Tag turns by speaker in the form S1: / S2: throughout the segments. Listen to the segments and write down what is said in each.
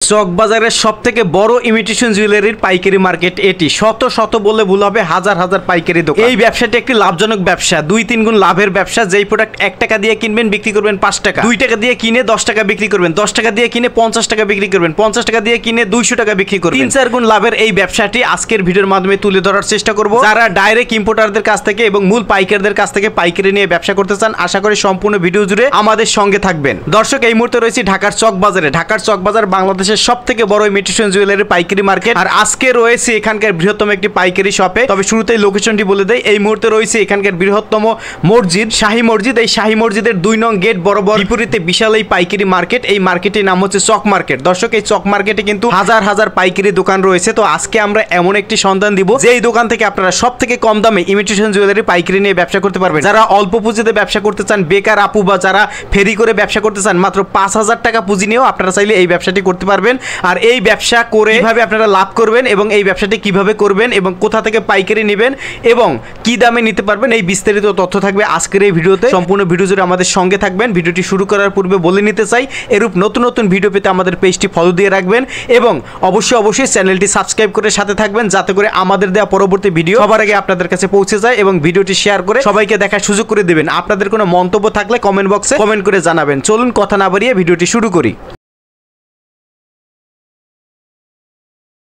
S1: চকবাজারের সবথেকে বড় ইমিটেশন জুয়েলারির পাইকারি মার্কেট এটি। শত শত বলে ভুল হবে, হাজার হাজার পাইকারি দোকান। এই ব্যবসাটি একটি লাভজনক ব্যবসা, 2-3 গুণ লাভের ব্যবসা। যেই প্রোডাক্ট 1 টাকা দিয়ে কিনবেন বিক্রি করবেন 5 টাকা, 2 টাকা দিয়ে কিনে 10 টাকা বিক্রি করবেন, 10 টাকা দিয়ে কিনে 50 টাকা বিক্রি করবেন, 50 টাকা দিয়ে কিনে 200 টাকা বিক্রি করবেন। 3-4 গুণ লাভের এই ব্যবসাটি আজকের ভিডিওর মাধ্যমে তুলে ধরার চেষ্টা করব। যারা ডাইরেক্ট ইম্পোর্টারদের কাছ থেকে এবং মূল পাইকারদের কাছ থেকে পাইকারি নিয়ে ব্যবসা করতে চান, আশা করি সম্পূর্ণ ভিডিও জুড়ে আমাদের সঙ্গে থাকবেন। দর্শক, এই মুহূর্তে রয়েছে ঢাকার চকবাজারে। ঢাকার চকবাজার বাংলাদেশের সবথেকে বড় ইমিটেশন জুয়েলারি পাইকারি মার্কেট। আর আজকে রয়েছে এখানকার বৃহত্তম একটি পাইকারি শপে। তবে শুরুতেই লোকেশনটি বলে দেয়। এই মুহূর্তে রয়েছে এখানকার বৃহত্তম মসজিদ, শাহী মসজিদ। এই শাহী মসজিদের 2 নং গেট বরাবর বিপরীতে বিশাল এই পাইকারি মার্কেট। এই মার্কেটের নাম হচ্ছে চক মার্কেট। দর্শক, এই চক মার্কেটে কিন্তু হাজার হাজার পাইকারি দোকান রয়েছে। তো আজকে আমরা এমন একটি সন্ধান দিব যে এই দোকান থেকে আপনারা সব থেকে কম দামে ইমিটেশন জুয়েলারি পাইকারি নিয়ে ব্যবসা করতে পারবেন। যারা অল্প পুঁজিতে ব্যবসা করতে চান, বেকার আপু বা যারা ফেরি করে ব্যবসা করতে চান, মাত্র 5000 টাকা পুঁজি নিয়েও আপনারা চাইলে এই ব্যবসাটি করতে পারবেন। আর এই ব্যবসা করে কিভাবে আপনারা লাভ করবেন এবং এই ব্যবসাটি কিভাবে করবেন এবং কোথা থেকে পাইকারি নেবেন এবং কি দামে নিতে পারবেন, এই বিস্তারিত তথ্য থাকবে আজকের এই ভিডিওতে। সম্পূর্ণ ভিডিও জুড়ে আমাদের সঙ্গে থাকবেন। ভিডিওটি শুরু করার পূর্বে বলে নিতে চাই, এরূপ নতুন নতুন ভিডিও পেতে আমাদের পেজটি ফলো দিয়ে রাখবেন এবং অবশ্যই চ্যানেলটি সাবস্ক্রাইব করে সাথে থাকবেন, যাতে করে আমাদের দেওয়া পরবর্তী ভিডিও সবার আগে আপনাদের কাছে পৌঁছে যায়। এবং ভিডিওটি শেয়ার করে সবাইকে দেখার সুযোগ করে দেবেন। আপনাদের কোনো মন্তব্য থাকলে কমেন্ট বক্সে কমেন্ট করে জানাবেন। চলুন কথা না বাড়িয়ে ভিডিওটি শুরু করি।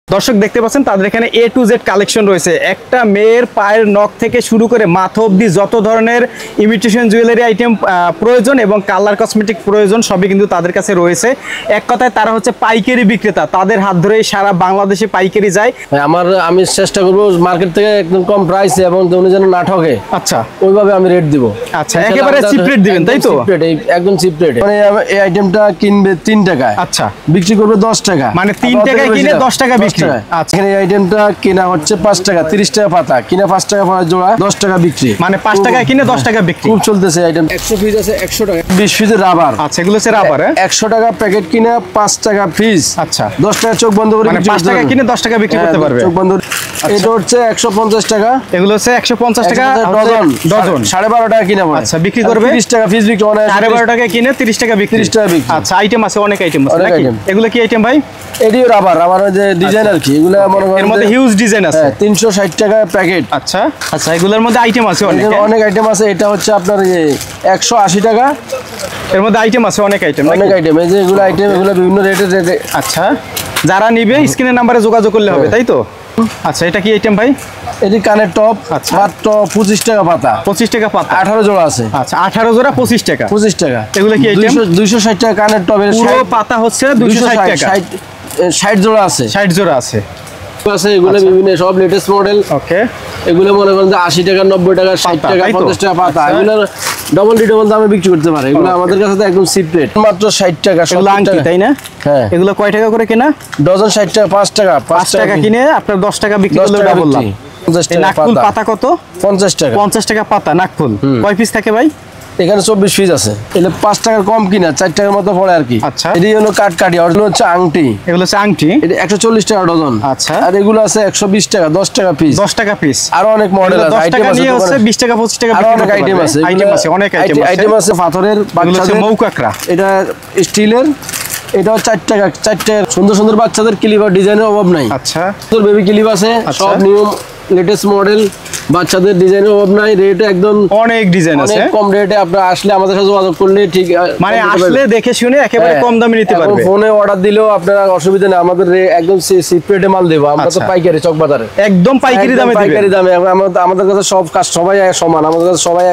S1: দর্শক, দেখতে পাচ্ছেন তাদের এখানে A to Z কালেকশন রয়েছে। একটা মেয়ের পায়ের নখ থেকে শুরু করে মাথা অবধি যত ধরনের ইমিটেশন জুয়েলারি আইটেম প্রয়োজন এবং কালার কসমেটিক প্রয়োজন সবই কিন্তু তাদের কাছে রয়েছে। এক কথায় তারা হচ্ছে পাইকারি বিক্রেতা। তাদের হাত ধরে সারা বাংলাদেশে পাইকারি যায়।
S2: আমি চেষ্টা করবো মার্কেট থেকে একদম কম প্রাইসে এবং উনি যেন না ঠকে।
S1: আচ্ছা,
S2: ওইভাবে আমি রেট দিব।
S1: আচ্ছা, একেবারে চিপ রেট দিবেন, তাই তো?
S2: একদম চিপ রেট। মানে এই আইটেমটা কিনবে 3 টাকায়,
S1: আচ্ছা,
S2: বিক্রি করবে 10 টাকা।
S1: মানে 3 টাকায় কিনে 10 টাকা বিক্রি।
S2: আচ্ছা, এই আইটেমটা কিনা হচ্ছে 5 টাকা, 30 টাকা পাতা, কিনা 5 টাকা পাতা জোড়া, 10 টাকা বিক্রি।
S1: মানে 5 টাকায় কিনে 10 টাকা বিক্রি।
S2: খুব চলতেছে আইটেম। 100 পিস আছে 100 টাকা, 20 পিসের রাবার।
S1: আচ্ছা, এগুলো হচ্ছে রাবার।
S2: 100 টাকা প্যাকেট কিনা 5 টাকা পিস।
S1: আচ্ছা,
S2: 10 টাকা চোখ বন্ধ করে,
S1: মানে 5 টাকা কিনে 10 টাকা বিক্রি করতে পারবে
S2: চোখ বন্ধ। এটা হচ্ছে 150 টাকা।
S1: এগুলো হচ্ছে 150 টাকা
S2: ডজন।
S1: ডজন
S2: 12.5 টাকা কিনা পড়ে।
S1: আচ্ছা, বিক্রি করবে
S2: 30 টাকা পিস বিক্রি করে।
S1: 12.5 টাকা কিনে 30 টাকা বিক্রি।
S2: 30 টাকা বিক্রি।
S1: আচ্ছা, আইটেম আছে, অনেক আইটেম আছে নাকি? এগুলো কি আইটেম ভাই?
S2: এটিও রাবার, রাবারের যে ডিজাইন আর কি, এগুলো মনে করেন
S1: এর মধ্যে হিউজ ডিজাইন আছে।
S2: 360 টাকা প্যাকেট।
S1: আচ্ছা আচ্ছা, এগুলোর মধ্যে আইটেম আছে অনেক।
S2: অনেক আইটেম আছে। এটা হচ্ছে আপনার 180 টাকা।
S1: এর মধ্যে আইটেম আছে অনেক আইটেম।
S2: অনেক আইটেম, এই যে এগুলো আইটেম, এগুলো বিভিন্ন রেটে।
S1: আচ্ছা, যারা নিবে স্ক্রিনের নাম্বারে যোগাযোগ করলে হবে, তাই তো? আচ্ছা, এটা কি আইটেম ভাই?
S2: এটি কানের টপ।
S1: আচ্ছা,
S2: মাত্র 25 টাকা পাতা।
S1: 25 টাকা পাতা,
S2: 18 জোড়া আছে।
S1: আচ্ছা, 18 জোড়া 25 টাকা।
S2: 25 টাকা।
S1: এগুলো কি আইটেম?
S2: 260 টাকা কানের টপের।
S1: পুরো পাতা হচ্ছে 260 টাকা।
S2: 60 জোড়া আছে।
S1: 60 জোড়া আছে।
S2: এগুলো বিভিন্ন সব লেটেস্ট মডেল।
S1: ওকে,
S2: এগুলো মনে করেন যে 80 টাকা, 90 টাকা, 60 টাকা, 50 টাকা পাতা। এগুলো ডবল ডিডবল দামে বিক্রি করতে পারে। এগুলো আমাদের কাছে তো একদম চিপ রেট, মাত্র 60 টাকা।
S1: এগুলো আংটি, তাই না?
S2: হ্যাঁ।
S1: এগুলো কয় টাকা করে কেনা?
S2: ডজন 60 টাকা, 5 টাকা।
S1: 5 টাকা কিনে আপনার 10 টাকা বিক্রি করলে বললাম।
S2: 50 টাকা
S1: নাকফুল পাতা কত?
S2: 50 টাকা।
S1: 50 টাকা পাতা নাকফুল। কয় পিস থাকে ভাই?
S2: এখানে 24 পিস আছে। এটা 5 টাকার কম কিনা, 4 টাকার মতো পড়ে আর কি।
S1: আচ্ছা,
S2: এটি হলো কাটকাটি, অরিজিনাল হচ্ছে আংটি।
S1: এগুলো হচ্ছে আংটি।
S2: এটা 140 টাকা ডজন।
S1: আচ্ছা,
S2: আর এগুলো আছে 120 টাকা, 10 টাকা পিস।
S1: 10 টাকা পিস।
S2: আরো অনেক মডেল আছে।
S1: 10 টাকা নিয়ে হচ্ছে 20 টাকা 25 টাকা
S2: আরো অনেক আইটেম আছে।
S1: আইটেম আছে, অনেক আইটেম আছে।
S2: আইটেম আছে পাথরের, বাচ্চাদের
S1: মৌকাকড়া।
S2: এটা স্টিলের। এটাও 4 টাকা। 4 টাকা। সুন্দর সুন্দর বাচ্চাদের ক্লিপ আর ডিজাইনের অভাব নাই।
S1: আচ্ছা,
S2: তোর বেবি ক্লিপ আছে, সব নিয়ম লেটেস্ট মডেল। বাচ্চাদের ডিজাইনের অভাব নাই। রেট একদম
S1: অনেক ডিজাইন আছে,
S2: কম রেটে। আপনারা আসলে আমাদের সাথে যোগাযোগ করলে ঠিক,
S1: মানে আসলে দেখে শুনে একেবারে কম দামে নিতে পারবে।
S2: ফোনে অর্ডার দিলেও আপনারা অসুবিধা নেই। আমাদের একদম সিপ রেটে মাল দেবো। আমরা তো পাইকারি, চক বাজারে
S1: একদম পাইকারি দামে।
S2: পাইকারি দামে আমাদের কাছে সব কাজ সবাই সমান। আমাদের কাছে সবাই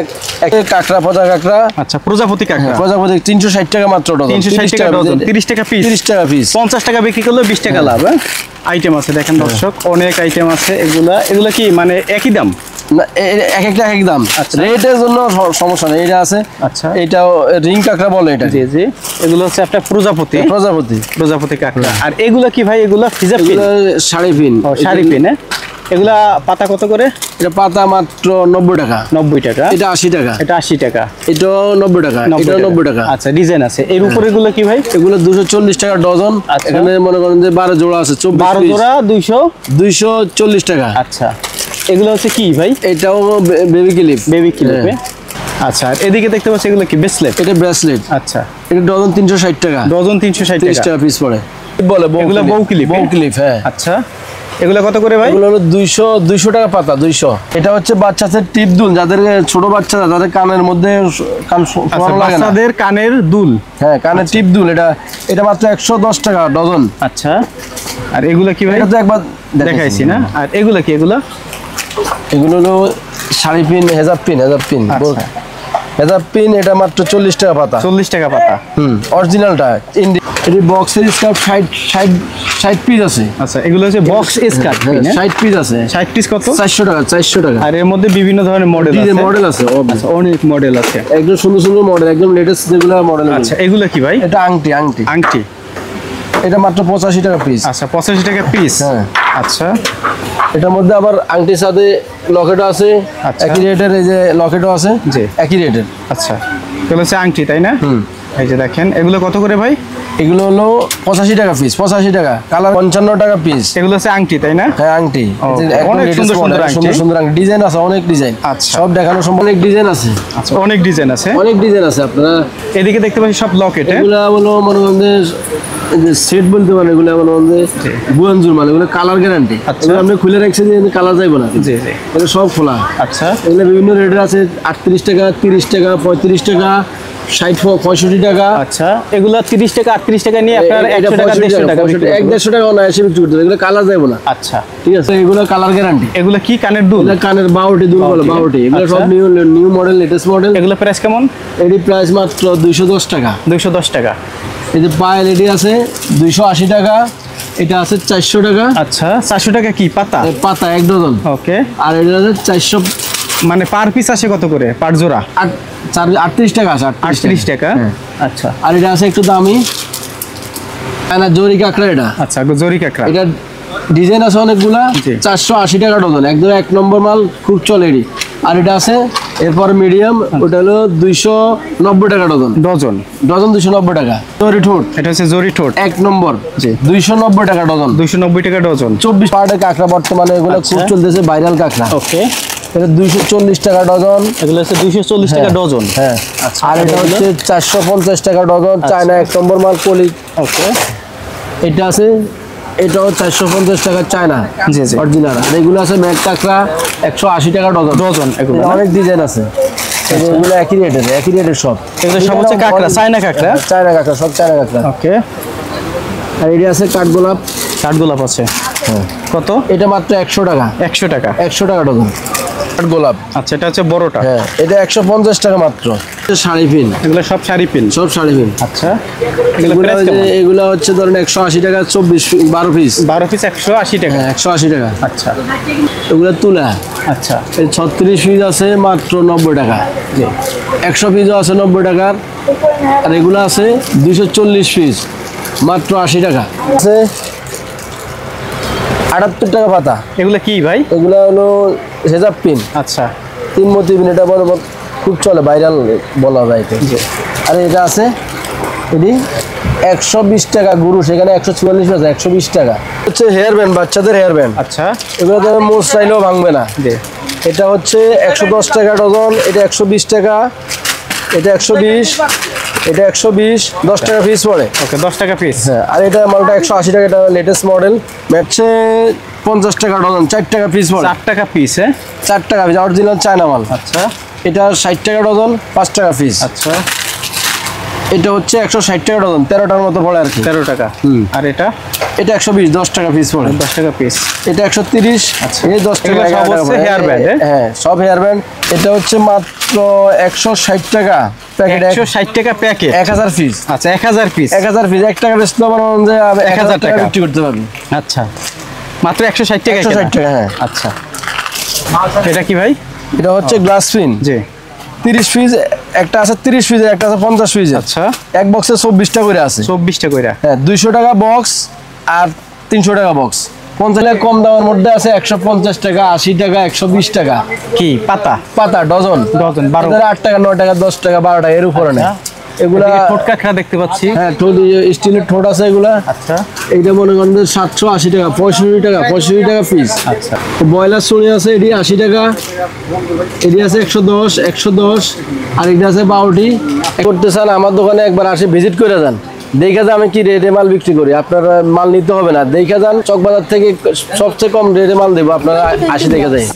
S2: এক কাঁকড়া, পচা কাঁকড়া।
S1: আচ্ছা, প্রজাপতি কাঁকড়া।
S2: প্রজাপতি 360 টাকা মাত্র ডজন।
S1: 360 টাকা ডজন, 30 টাকা পিস।
S2: 30 টাকা পিস।
S1: 50 টাকা বিক্রি করলে 20 টাকা লাভ। আইটেম আছে দেখেন দর্শক, অনেক আইটেম আছে। এগুলা কি মানে একই দাম?
S2: না, এক একটা এক দাম। রেটের জন্য সমস্যা নেই। এটা আছে। আচ্ছা, এটাও রিং কাঁকড়া বলে এটা।
S1: জি জি, এগুলো হচ্ছে একটা প্রজাপতি। প্রজাপতি কাঁকড়া। আর এগুলো কি ভাই? এগুলো ফিজার pin,
S2: sari pin.
S1: Sari pin. এগুলা পাতা কত করে?
S2: এটা পাতা মাত্র 90 টাকা।
S1: 90 টাকা।
S2: এটা 80 টাকা।
S1: এটা 80 টাকা।
S2: এটাও 90 টাকা। এটাও 90 টাকা।
S1: আচ্ছা, ডিজাইন আছে। এর উপরে এগুলো কি ভাই?
S2: এগুলো 240 টাকা ডজন। এখানে মনে করেন যে 12 জোড়া আছে।
S1: 12 জোড়া
S2: 240 টাকা।
S1: আচ্ছা, এগুলো হচ্ছে কি ভাই?
S2: এটাও বেবি ক্লিপ।
S1: Baby clip. আচ্ছা, আর এদিকে দেখতে পাচ্ছি এগুলো কি ব্রেসলেট?
S2: এটা ব্রেসলেট।
S1: আচ্ছা,
S2: এটা ডজন 360 টাকা।
S1: ডজন 360 টাকা।
S2: 30 টাকা পিস পড়ে। বলে
S1: এগুলো বউ ক্লিপ,
S2: বউ ক্লিপ, হ্যাঁ।
S1: আচ্ছা, এগুলো কত করে ভাই?
S2: এগুলো হলো 200 টাকা পাতা, 200। এটা হচ্ছে বাচ্চাদের টিপ দুল, যাদের ছোট বাচ্চারা যাদের কানের মধ্যে কান শোয়ানো লাগে না,
S1: বাচ্চাদের কানের দুল,
S2: হ্যাঁ কানের টিপ দুল, এটা মাত্র 110 টাকা ডজন।
S1: আচ্ছা, আর এগুলো কি ভাই?
S2: এটা তো একবার
S1: দেখাইছি না। আর এগুলো কি? এগুলো
S2: হলো শাড়ি পিন, হেজাব পিন, হেজাব পিন, এটা মাত্র 40 টাকা পাতা।
S1: 40 টাকা পাতা,
S2: অরিজিনালটা। এটি বক্সের স্কার্ফ 60 পিস আছে।
S1: আচ্ছা, এগুলো হচ্ছে বক্স স্কার্ফ,
S2: 60 পিস আছে।
S1: 60 পিস কত?
S2: 400 টাকা, 400 টাকা।
S1: আর এর মধ্যে বিভিন্ন ধরনের মডেল আছে।
S2: আচ্ছা,
S1: অনেক মডেল আছে,
S2: একদম সুন্দর সুন্দর মডেল, একদম লেটেস্ট যেগুলো মডেল।
S1: আচ্ছা, এগুলো কি ভাই?
S2: এটা আংটি, এটা মাত্র 85 টাকা পিস।
S1: আচ্ছা, 85 টাকা পিস,
S2: হ্যাঁ।
S1: আচ্ছা,
S2: এটার মধ্যে আবার আংটির সাথে লকেটও আছে, একই রেটের। এই যে লকেটও আছে,
S1: জি,
S2: একই রেটের।
S1: আচ্ছা, এগুলো হচ্ছে আংটি, তাই না? এই যে দেখেন, এগুলো কত করে ভাই?
S2: এগুলো হলো 85 টাকা পিস, 85 টাকা। কালার 55 টাকা পিস।
S1: এগুলো হচ্ছে আংটি, তাই না?
S2: হ্যাঁ, আংটি।
S1: অনেক সুন্দর সুন্দর আংটি,
S2: সুন্দর সুন্দর আংটি, ডিজাইন আছে, অনেক ডিজাইন।
S1: আচ্ছা,
S2: সব দেখানো সম্ভব, অনেক ডিজাইন আছে।
S1: আচ্ছা, অনেক ডিজাইন আছে,
S2: অনেক ডিজাইন আছে। আপনারা
S1: এদিকে দেখতে পাচ্ছি সব লকেট।
S2: এগুলো হলো মনে করেন সেট বলতে পারেন, এগুলো মনে করেন বুয়ানজুর মাল, এগুলো কালার গ্যারান্টি।
S1: আচ্ছা,
S2: আপনি খুলে রাখছেন যে কালার যাইব না।
S1: জি জি,
S2: এগুলো সব খোলা।
S1: আচ্ছা,
S2: এগুলো বিভিন্ন রেটের আছে, 38 টাকা, 30 টাকা, 35 টাকা, 60, 65 টাকা।
S1: আচ্ছা, এগুলো 30 টাকা, 38 টাকা নিয়ে আপনার 100 টাকা, 150 টাকা,
S2: 150 টাকা অনায়াসে বিক্রি করতে হবে। এগুলো কালার যাইব না।
S1: আচ্ছা,
S2: ঠিক আছে, এগুলো কালার গ্যারান্টি।
S1: এগুলো কি? কানের দুল,
S2: কানের বাউটি দুল বলে, বাউটি। এগুলো সব নিউ মডেল, লেটেস্ট মডেল।
S1: এগুলো প্রাইস কেমন?
S2: এটি প্রাইস মাত্র 210 টাকা।
S1: 210 টাকা।
S2: এই যে পায়েল, এটি আছে 280 টাকা, এটা আছে 400 টাকা।
S1: আচ্ছা, 400 টাকা কি পাতা?
S2: পাতা 1 ডজন।
S1: ওকে,
S2: আর এটা আছে 400,
S1: মানে পার পিস আসে কত করে? পার জোড়া
S2: 38 টাকা আছে।
S1: 38 টাকা, আচ্ছা।
S2: আর এটা আছে একটু দামি, জরি কাঁকড়া। এটা
S1: আচ্ছা, জরি কাঁকড়া,
S2: এটা ডিজাইন আছে অনেকগুলা। 480 টাকা ডজন, একদম 1 নম্বর মাল, খুব চলে এটি। আর এটা আছে এরপর মিডিয়াম, ওটা হলো 290 টাকা ডজন।
S1: ডজন
S2: 290 টাকা। জরি ঠোঁট,
S1: এটা হচ্ছে জরি ঠোঁট,
S2: 1 নম্বর,
S1: জি,
S2: 290 টাকা ডজন।
S1: 290 টাকা ডজন।
S2: 24 পার্টের কাঁকড়া বর্তমানে, এগুলো খুব চলতেছে, ভাইরাল কাঁকড়া।
S1: ওকে,
S2: এটা 240 টাকা ডজন।
S1: এগুলো হচ্ছে 240 টাকা ডজন,
S2: হ্যাঁ।
S1: আচ্ছা,
S2: আর এটা হচ্ছে 450 টাকা ডজন, চায়না 1 নম্বর মাল, কলি।
S1: ওকে,
S2: এটা আছে, এটাও 450 টাকা, চায়না,
S1: জি জি,
S2: অরিজিনাল। আর এগুলো আছে ম্যাট কাঁকড়া, 180 টাকা ডজন।
S1: ডজন, এগুলো
S2: অনেক ডিজাইন আছে। এগুলো একই রেটের সব।
S1: এগুলো সব হচ্ছে কাঁকড়া, চায়না কাঁকড়া,
S2: চায়না কাঁকড়া, সব চায়না কাঁকড়া।
S1: ওকে,
S2: আর এটা আছে কাঠগোলাপ।
S1: কাঠগোলাপ আছে, কত?
S2: এটা মাত্র 100 টাকা।
S1: 100 টাকা,
S2: 100 টাকা ডজন কাঠগোলাপ।
S1: আচ্ছা, এটা হচ্ছে বড়টা,
S2: হ্যাঁ, এটা 150 টাকা মাত্র। শাড়ি পিন,
S1: এগুলো সব শাড়ি পিন,
S2: সব শাড়ি পিন।
S1: আচ্ছা,
S2: এগুলো হচ্ছে ধরেন 180 টাকা, 12 পিস।
S1: 12 পিস 180 টাকা,
S2: 180 টাকা।
S1: আচ্ছা,
S2: এগুলো তুলা।
S1: আচ্ছা,
S2: এই 36 পিস আছে মাত্র 90 টাকা। 100 পিসও আছে 90 টাকার। আর এগুলো আছে 240 পিস, মাত্র 80 টাকা। আছে 78 টাকা পাতা।
S1: এগুলো কি ভাই?
S2: এগুলো হলো হেজাব পিন।
S1: আচ্ছা,
S2: 3 মতি পিন, এটা বড় খুব চলে, ভাইরাল বলা যায়। আর এটা আছে, এটি 120 টাকা গুরু, সেখানে 144 আছে, 120 টাকা। হচ্ছে হেয়ার ব্যান্ড, বাচ্চাদের হেয়ার ব্যান্ড।
S1: আচ্ছা,
S2: এগুলো তো মোজ চাইলেও ভাঙবে না। এটা হচ্ছে 110 টাকা ডজন, এটা 120 টাকা, এটা 120, এটা 120, 10 টাকা পিস পড়ে।
S1: ওকে, 10 টাকা পিস।
S2: হ্যাঁ, আর এটা মালটা 180 টাকা, এটা লেটেস্ট মডেল। হচ্ছে 50 টাকা ডজন, 4 টাকা পিস পড়ে।
S1: 4 টাকা পিস,
S2: 4 টাকা পিস, অরিজিনাল চায়না মাল।
S1: আচ্ছা,
S2: এটা 60 টাকা ডজন, 5 টাকা পিস।
S1: আচ্ছা,
S2: এটা হচ্ছে 160 টাকা ডজন, 13টার মতো পড়ে আর কি।
S1: 13 টাকা। আর এটা
S2: 120, 10 টাকা পিস পড়ে।
S1: 10 টাকা পিস।
S2: এটা 130, এই 10 টাকা।
S1: হেয়ার ব্যান্ড,
S2: হ্যাঁ, সব হেয়ার ব্যান্ড। এটা হচ্ছে মাত্র 160 টাকা প্যাকেট।
S1: 160 টাকা প্যাকেট,
S2: 1000 পিস।
S1: আচ্ছা, 1000 পিস।
S2: 1000 পিস, 1 টাকা বেচতে পারবেন, 1000 টাকা বিক্রি করতে পারবেন।
S1: আচ্ছা, মাত্র 160 টাকা।
S2: 160 টাকা, হ্যাঁ।
S1: আচ্ছা, এটা কি ভাই?
S2: এটা হচ্ছে গ্লাস পিন।
S1: জি,
S2: 30 পিস, একটা আছে 30 পিসের, একটা আছে 50 পিসের।
S1: আচ্ছা,
S2: এক বক্সে 24 টাকা করে আছে।
S1: 24 টাকা করে।
S2: হ্যাঁ, 200 টাকা বক্স আর 300 টাকা বক্স। 50 টাকা কম দামের মধ্যে আছে 150 টাকা, 80 টাকা, 120 টাকা।
S1: কি পাতা?
S2: পাতা ডজন,
S1: 12
S2: 8 টাকা, 9 টাকা, 10 টাকা, 12 টাকা, এর উপরে নেই। এগুলা
S1: ঠোঁট কাঁকড়া দেখতে পাচ্ছি।
S2: হ্যাঁ, ঠোঁট, স্টিলের ঠোঁট আছে এগুলা।
S1: আচ্ছা,
S2: এইটা মনে করেন 780 টাকা, 65 টাকা, 65 টাকা পিস।
S1: আচ্ছা,
S2: ব্রয়লার চুড়ি আছে, এটি 80 টাকা, এটি আছে 110, 110। আর এটা আছে 12টি। করতে চান আমার দোকানে একবার আসে ভিজিট করে যান। দেখা যান আমি কি রেটে মাল বিক্রি করি, আপনারা মাল নিতে হবে না, দেখা যান চকবাজার থেকে সবচেয়ে কম রেটে মাল দেবো, আপনারা আসি দেখা যায়।